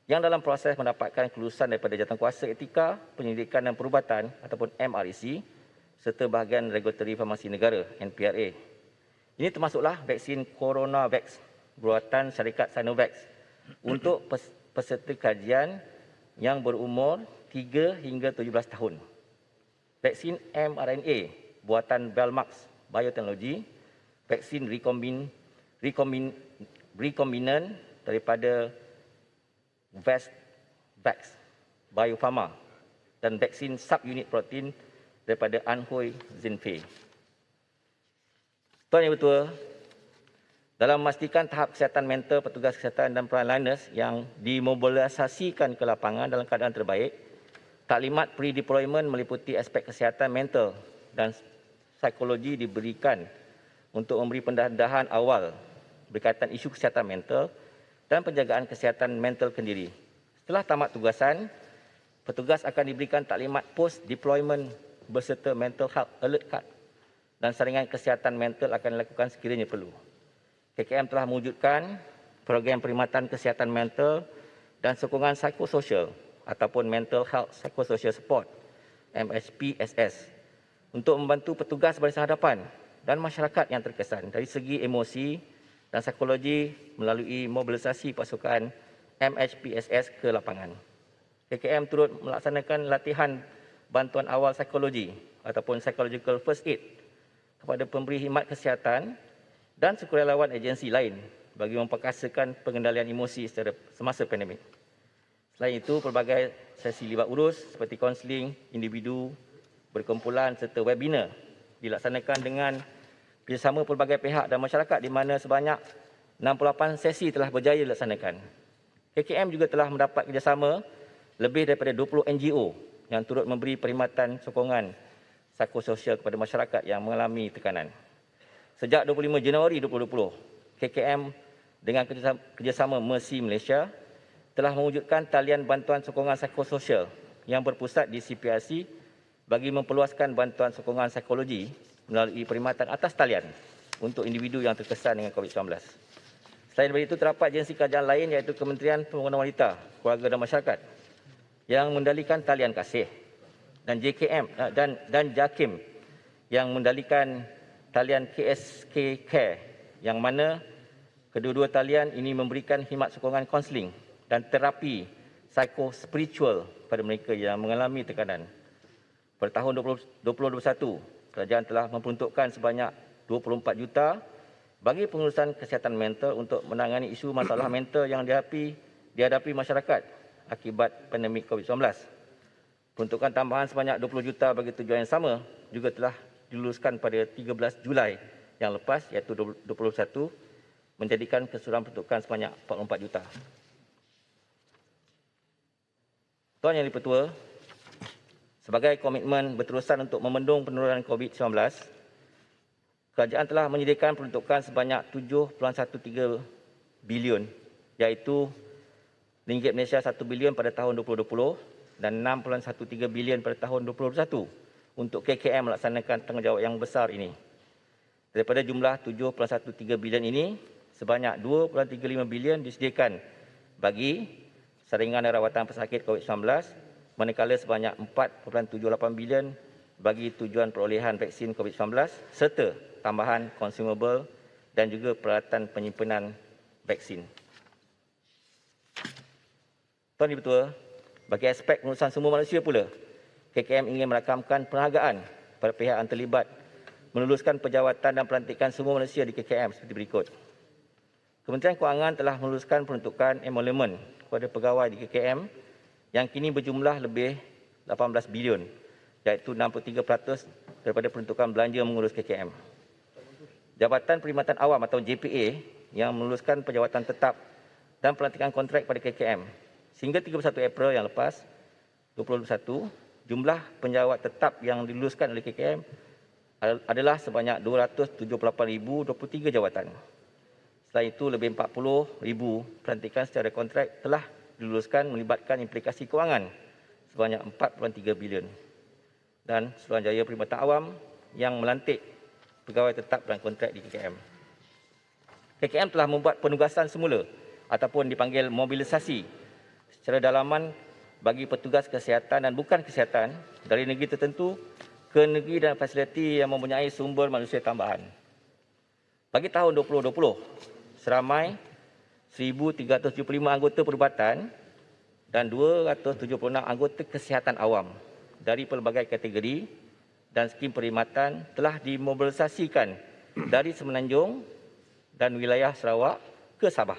yang dalam proses mendapatkan kelulusan daripada Jawatankuasa Etika, Penyelidikan dan Perubatan ataupun MREC serta bahagian Regulatory Farmasi Negara NPRA. Ini termasuklah vaksin CoronaVax buatan syarikat Sinovac untuk peserta kajian yang berumur 3 hingga 17 tahun. Vaksin mRNA buatan Belmax Bioteknologi vaksin rekombinant daripada Vax Bio Farma dan vaksin subunit protein daripada Anhui Zinfei. Tuan Yang Bertuah, dalam memastikan tahap kesihatan mental petugas kesihatan dan frontliners yang dimobilisasikan ke lapangan dalam keadaan terbaik, taklimat pre-deployment meliputi aspek kesihatan mental dan psikologi diberikan untuk memberi pendedahan awal berkaitan isu kesihatan mental dan penjagaan kesihatan mental kendiri. Setelah tamat tugasan, petugas akan diberikan taklimat post-deployment berserta mental health alert card dan saringan kesihatan mental akan dilakukan sekiranya perlu. KKM telah mewujudkan program perkhidmatan kesihatan mental dan sokongan psikososial ataupun Mental Health Psychosocial Support MHPSS untuk membantu petugas barisan hadapan dan masyarakat yang terkesan dari segi emosi dan psikologi melalui mobilisasi pasukan MHPSS ke lapangan. KKM turut melaksanakan latihan bantuan awal psikologi ataupun psychological first aid kepada pemberi khidmat kesihatan dan sukarelawan agensi lain bagi memperkasakan pengendalian emosi semasa pandemik. Selain itu, pelbagai sesi libat urus seperti kaunseling individu, berkumpulan serta webinar dilaksanakan dengan kerjasama pelbagai pihak dan masyarakat di mana sebanyak 68 sesi telah berjaya dilaksanakan. KKM juga telah mendapat kerjasama lebih daripada 20 NGO yang turut memberi perkhidmatan sokongan psikososial kepada masyarakat yang mengalami tekanan. Sejak 25 Januari 2020, KKM dengan kerjasama Mercy Malaysia telah mewujudkan talian bantuan sokongan psikososial yang berpusat di CPRC bagi memperluaskan bantuan sokongan psikologi melalui perkhidmatan atas talian untuk individu yang terkesan dengan COVID-19. Selain daripada itu, terdapat agensi kerajaan lain iaitu Kementerian Pembangunan Wanita, Keluarga dan Masyarakat yang mendalikan talian kasih dan JKM dan JAKIM yang mendalikan talian KSK Care yang mana kedua-dua talian ini memberikan khidmat sokongan kaunseling dan terapi psikospiritual pada mereka yang mengalami tekanan. Pada tahun 2021, kerajaan telah memperuntukkan sebanyak 24 juta bagi pengurusan kesihatan mental untuk menangani isu masalah mental yang dihadapi masyarakat akibat pandemik COVID-19. Peruntukan tambahan sebanyak 20 juta bagi tujuan yang sama juga telah diluluskan pada 13 Julai yang lepas iaitu 2021 menjadikan keseluruhan peruntukan sebanyak 44 juta. Tuan Yang Dipertua, sebagai komitmen berterusan untuk membendung penurunan COVID-19, kerajaan telah menyediakan peruntukan sebanyak 7.13 bilion iaitu ringgit Malaysia 1 bilion pada tahun 2020 dan 6.13 bilion pada tahun 2021 untuk KKM melaksanakan tanggungjawab yang besar ini. Daripada jumlah 7.13 bilion ini, sebanyak 2.35 bilion disediakan bagi saringan dan rawatan pesakit COVID-19, manakala sebanyak 4.78 bilion bagi tujuan perolehan vaksin COVID-19 serta tambahan consumable dan juga peralatan penyimpanan vaksin. Tuan Dipertua, bagi aspek pengurusan sumber manusia pula, KKM ingin merakamkan penghargaan pada pihak yang terlibat meluluskan penjawatan dan pelantikan sumber manusia di KKM seperti berikut. Kementerian Kewangan telah meluluskan peruntukan emolument kepada pegawai di KKM yang kini berjumlah lebih 18 bilion iaitu 63% daripada peruntukan belanja mengurus KKM. Jabatan Perkhidmatan Awam atau JPA yang meluluskan penjawatan tetap dan pelantikan kontrak pada KKM sehingga 31 April yang lepas 2021, jumlah penjawat tetap yang diluluskan oleh KKM adalah sebanyak 278,023 jawatan. Selain itu, lebih 40,000 pelantikan secara kontrak telah diluluskan melibatkan implikasi kewangan sebanyak 4.3 bilion. Dan Suruhanjaya Perkhidmatan Awam yang melantik pegawai tetap dan kontrak di KKM. KKM telah membuat penugasan semula ataupun dipanggil mobilisasi secara dalaman bagi petugas kesihatan dan bukan kesihatan dari negeri tertentu ke negeri dan fasiliti yang mempunyai sumber manusia tambahan. Bagi tahun 2020, seramai 1,375 anggota perubatan dan 276 anggota kesihatan awam dari pelbagai kategori dan skim perkhidmatan telah dimobilisasikan dari Semenanjung dan wilayah Sarawak ke Sabah.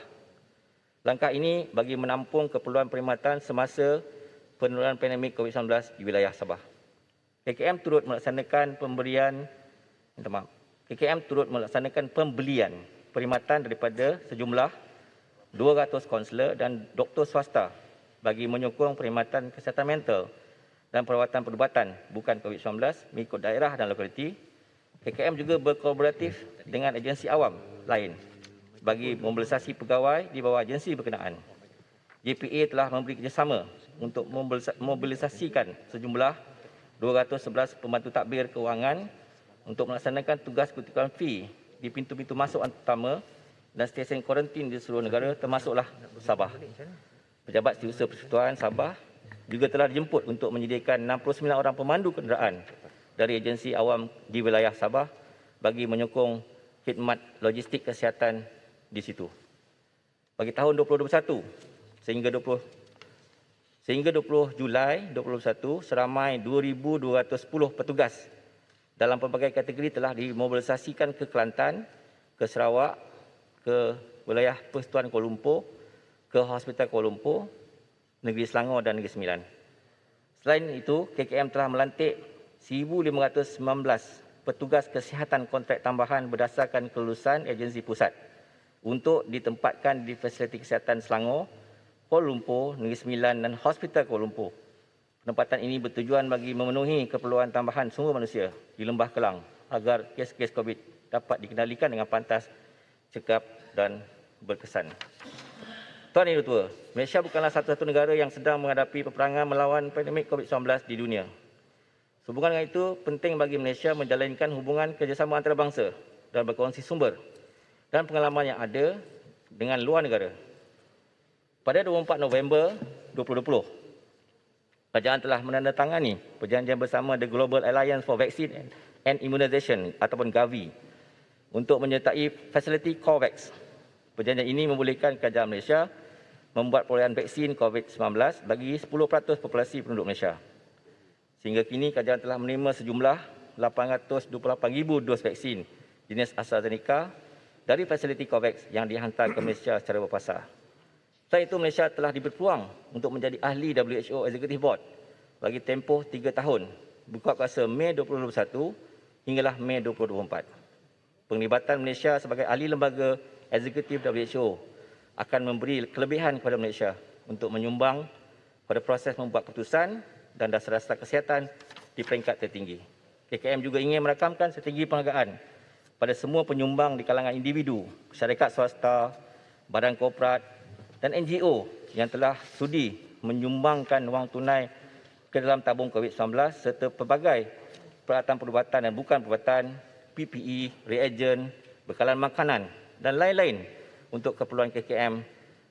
Langkah ini bagi menampung keperluan perkhidmatan semasa penularan pandemik COVID-19 di wilayah Sabah. KKM turut melaksanakan pembelian perkhidmatan daripada sejumlah 200 kaunselor dan doktor swasta bagi menyokong perkhidmatan kesihatan mental dan perawatan perubatan bukan COVID-19 mengikut daerah dan lokaliti. KKM juga berkolaboratif dengan agensi awam lain bagi mobilisasi pegawai di bawah agensi berkenaan. JPA telah memberi kerjasama untuk mobilisasikan sejumlah 211 pembantu takbir kewangan untuk melaksanakan tugas kutipan fee di pintu-pintu masuk utama dan stesen kuarantin di seluruh negara termasuklah Sabah. Pejabat Setiausaha Persekutuan Sabah juga telah dijemput untuk menyediakan 69 orang pemandu kenderaan dari agensi awam di wilayah Sabah bagi menyokong khidmat logistik kesihatan di situ. Bagi tahun 2021 sehingga 20 Julai 2021, seramai 2,210 petugas dalam pelbagai kategori telah dimobilisasikan ke Kelantan, ke Sarawak, ke wilayah Persekutuan Kuala Lumpur, ke Hospital Kuala Lumpur, Negeri Selangor dan Negeri Sembilan. Selain itu, KKM telah melantik 1,519 petugas kesihatan kontrak tambahan berdasarkan kelulusan agensi pusat untuk ditempatkan di fasiliti kesihatan Selangor, Kuala Lumpur, Negeri Sembilan dan Hospital Kuala Lumpur. Penempatan ini bertujuan bagi memenuhi keperluan tambahan sumber manusia di Lembah Kelang agar kes-kes COVID dapat dikendalikan dengan pantas, cekap dan berkesan. Tuan Yang Dipertua, Malaysia bukanlah satu-satu negara yang sedang menghadapi peperangan melawan pandemik COVID-19 di dunia. Sehubungan dengan itu, penting bagi Malaysia menjalankan hubungan kerjasama antarabangsa dan berkongsi sumber dan pengalaman yang ada dengan luar negara. Pada 24 November 2020, kerajaan telah menandatangani perjanjian bersama The Global Alliance for Vaccine and Immunization ataupun Gavi untuk menyertai fasiliti COVAX. Perjanjian ini membolehkan kerajaan Malaysia membuat perolehan vaksin COVID-19 bagi 10% populasi penduduk Malaysia. Sehingga kini kerajaan telah menerima sejumlah 828,000 dos vaksin jenis AstraZeneca dari fasiliti COVAX yang dihantar ke Malaysia secara berpasar. Selain itu, Malaysia telah diberi peluang untuk menjadi ahli WHO Executive Board bagi tempoh 3 tahun, buka kuasa Mei 2021 hinggalah Mei 2024. Penglibatan Malaysia sebagai ahli lembaga eksekutif WHO akan memberi kelebihan kepada Malaysia untuk menyumbang pada proses membuat keputusan dan dasar-dasar kesihatan di peringkat tertinggi. KKM juga ingin merakamkan strategi penghargaan pada semua penyumbang di kalangan individu, syarikat swasta, badan korporat dan NGO yang telah sudi menyumbangkan wang tunai ke dalam tabung COVID-19 serta pelbagai peralatan perubatan dan bukan perubatan, PPE, reagen, bekalan makanan dan lain-lain untuk keperluan KKM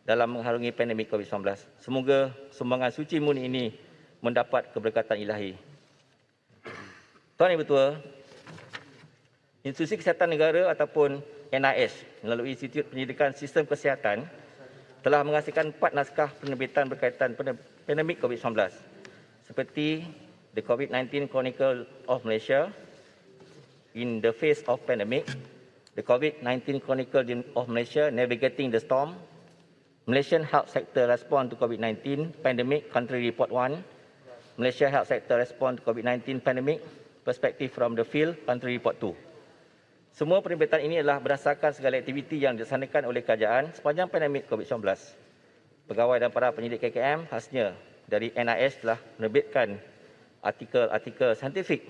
dalam mengharungi pandemik COVID-19. Semoga sumbangan suci murni ini mendapat keberkatan ilahi. Tuan Yang Bertua, Institusi Kesihatan Negara ataupun NIS melalui Institut Pendidikan Sistem Kesihatan telah menghasilkan 4 naskah penerbitan berkaitan pandemik COVID-19 seperti The COVID-19 Chronicle of Malaysia in the Face of Pandemic, The COVID-19 Chronicle of Malaysia Navigating the Storm, Malaysian Health Sector Response to COVID-19 Pandemic Country Report 1, Malaysia Health Sector Response to COVID-19 Pandemic Perspective from the Field Country Report 2. Semua penerbitan ini adalah berdasarkan segala aktiviti yang dilaksanakan oleh kerajaan sepanjang pandemik COVID-19. Pegawai dan para penyidik KKM khasnya dari NIS telah menerbitkan artikel-artikel saintifik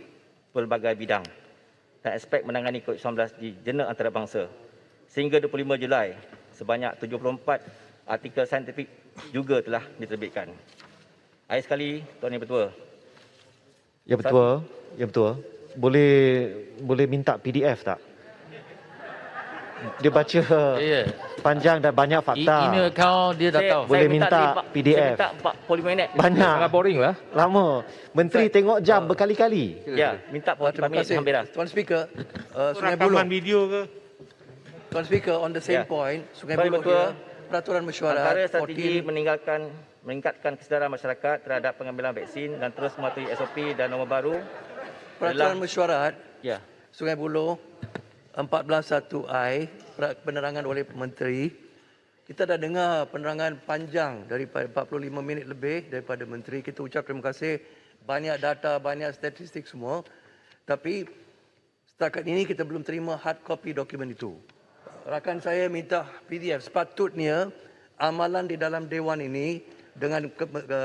pelbagai bidang dan aspek menangani COVID-19 di jurnal antarabangsa. Sehingga 25 Julai, sebanyak 74 artikel saintifik juga telah diterbitkan. Akhir sekali, Tuan Yang Bertua. Ya Bertua, Ya Bertua. Boleh minta PDF tak? Dia baca panjang dan banyak fakta. Email account dia dah tahu. Boleh minta PDF. Saya minta 45 minit. Banyak. Sangat boring lah. Lama. Menteri tengok jam berkali-kali. Ya, minta 45 minit hampir dah. Tuan Speaker, Sungai Buloh. Rakaman video ke? Tuan Speaker, on the same Ya. point, Sungai Baik, Buloh betul. here, peraturan mesyuarat Antara strategi 14 meningkatkan kesedaran masyarakat terhadap pengambilan vaksin dan terus mematuhi SOP dan norma baru. peraturan adalah- mesyuarat Ya, Sungai Buloh 14.1I, penerangan oleh Menteri. Kita dah dengar penerangan panjang daripada 45 minit lebih daripada Menteri. Kita ucap terima kasih. Banyak data, banyak statistik semua. Tapi setakat ini kita belum terima hard copy dokumen itu. Rakan saya minta PDF. Sepatutnya amalan di dalam Dewan ini dengan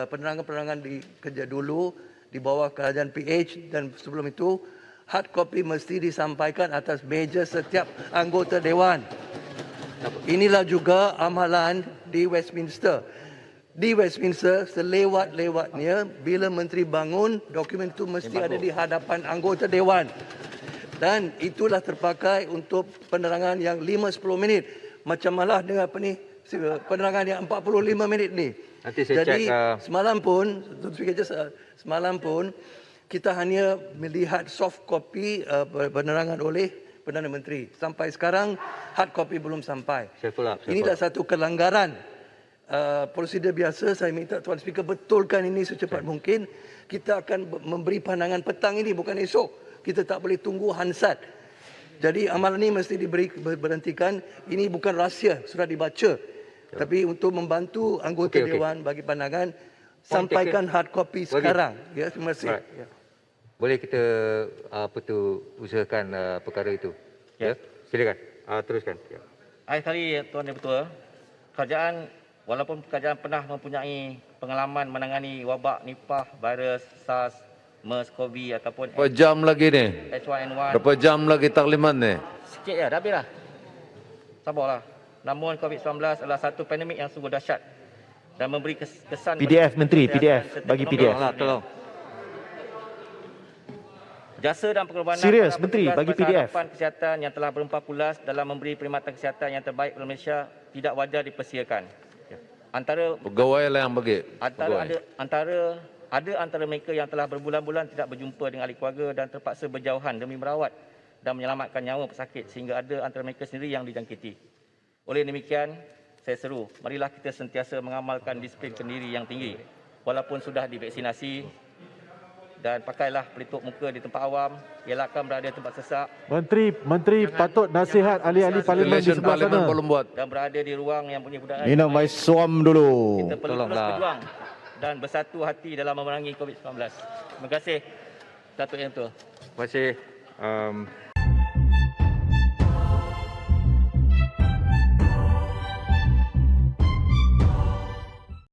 penerangan-penerangan kerja dulu di bawah kerajaan PH dan sebelum itu hard copy mesti disampaikan atas meja setiap anggota Dewan. Inilah juga amalan di Westminster. Di Westminster, selewat-lewatnya bila menteri bangun, dokumen itu mesti ada di hadapan anggota Dewan. Dan itulah terpakai untuk penerangan yang 5-10 minit. Macam malah dengan apa ni, penerangan yang 45 minit ni. Nanti saya Jadi cek, semalam pun kita hanya melihat soft copy penerangan oleh Perdana Menteri. Sampai sekarang hard copy belum sampai. Ini dah satu kelanggaran prosedur biasa. Saya minta Tuan Speaker betulkan ini secepat mungkin. Kita akan memberi pandangan petang ini, bukan esok. Kita tak boleh tunggu hansat. Jadi amalan ini mesti berhentikan. Ini bukan rahsia, sudah dibaca. Tapi untuk membantu anggota Dewan bagi pandangan, sampaikan hard copy sekarang. Ya, terima kasih. Ya. Boleh kita usahakan perkara itu. Ya. Silakan. Teruskan. Ya. Akhir kali Tuan Yang Ketua, kerajaan walaupun kerajaan pernah mempunyai pengalaman menangani wabak Nipah, virus SARS, MERS, COVID ataupun Berapa jam lagi ni? H1N1. Berapa jam lagi taklimat ni? Sikit ya, dah habis lah. Sabarlah. Namun COVID-19 adalah satu pandemik yang sungguh dahsyat dan memberi kesan PDF Menteri, PDF, bagi PDF. Tolong. Jasa dan pengorbanan Serius, para Menteri, petugas bagi masa PDF. hadapan kesihatan yang telah berempah pulas dalam memberi perkhidmatan kesihatan yang terbaik kepada Malaysia tidak wajar dipersiakan. Antara Pegawai lah yang bagi. antara mereka yang telah berbulan-bulan tidak berjumpa dengan ahli keluarga dan terpaksa berjauhan demi merawat dan menyelamatkan nyawa pesakit sehingga ada antara mereka sendiri yang dijangkiti. Oleh demikian, saya seru, marilah kita sentiasa mengamalkan disiplin kendiri yang tinggi walaupun sudah divaksinasi dan pakailah pelitup muka di tempat awam, elakkan berada di tempat sesak Menteri patut nasihat ahli-ahli parlimen di Relation sebelah Parlimen sana. belum buat. dan berada di ruang yang punya budaya. Minum air suam dulu. Kita perlu terus berjuang dan bersatu hati dalam memerangi COVID-19. Terima kasih, Datuk Yang Ketua. Terima kasih.